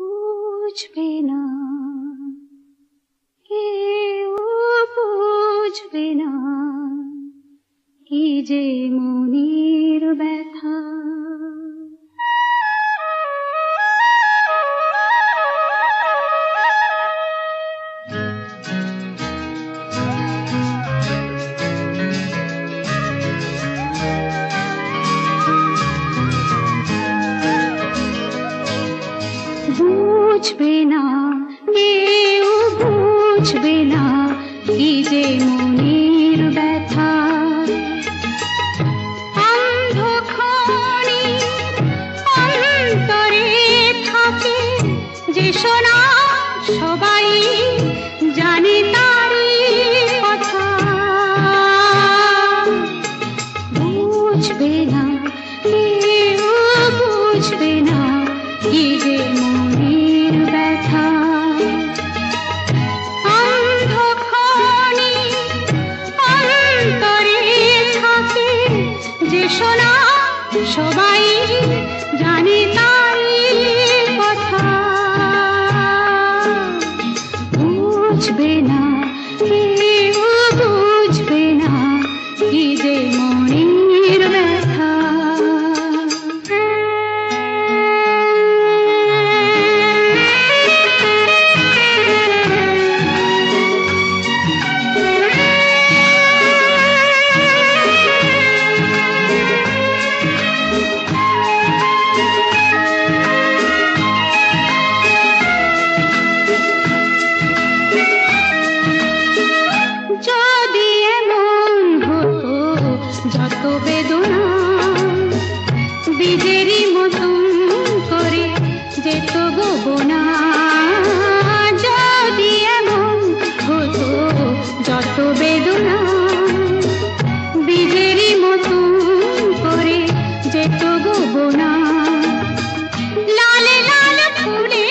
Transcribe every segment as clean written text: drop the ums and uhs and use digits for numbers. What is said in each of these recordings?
বুঝবে না, কেউ বুঝবে না, কি যে মনের ব্যথা। বুঝবে না, কেউ বুঝবে না, কি যে মনের ব্যথা। অন্ধকারে অন্তরে থাকে যে শোনা, সবাই জানে তারই কথা। বুঝবে না, কেউ বুঝবে না, কি যে মনের ব্যথা। অন্ধকারে অন্তরে থাকে যে শোনা, সবাই জানে তারই কথা। বুঝবে না, কেউ বুঝবে না, কি যে মনের ব্যথা। যদি এমন হতো যত বেদনা বীজেরই মতন করে যেত গোবনা। যদি এমন হতো যত বেদনা বীজেরই মতন করে যেত গোবনা। লালে লাল ফুলে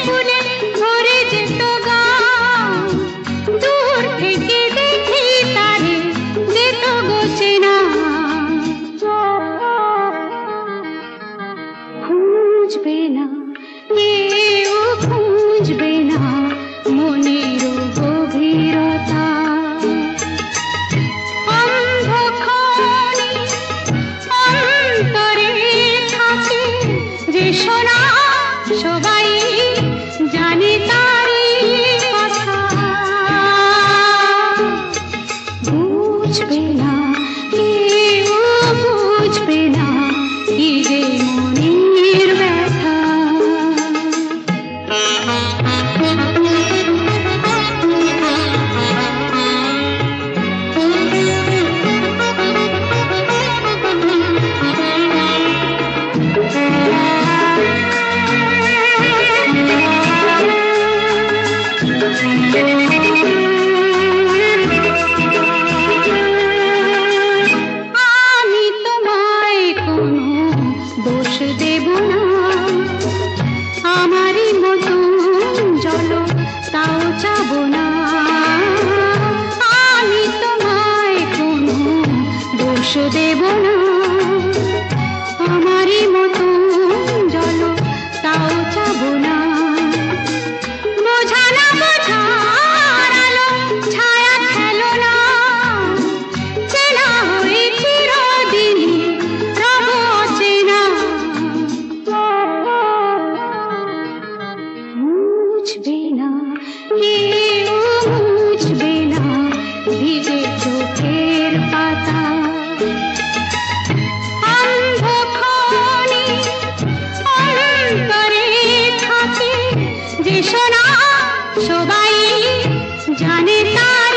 ফুলে ভরে যেত গান, দূর থেকে দেখি তারে যেত গোচেনা। খুঁজবে না, কেউ খুঁজবে না, মনের গভীরতা। অন্ধকারে অন্তরে থাকে যে শোনা, সবাই জানে তারই কথা। বুঝবে না, কেউ বুঝবে না, কি যে মনের ব্যথা। আমি তোমায় কোনো দোষ দেব না, আমারই মতন চলো তাও চাব না। আমি তোমায় কোনো দোষ দেব না, আমারই মতন চলো তাও চাব না। বোঝা না বোঝার আলো ছায়া খেলো না, চেনা হয়ে চিরদিনই রব অচেনা। বুঝবে না, কেউ বুঝবে না, ভিজে চোখের পাতা। অন্ধকারে অন্তরে থাকে যে শোনা, সবাই জানে তার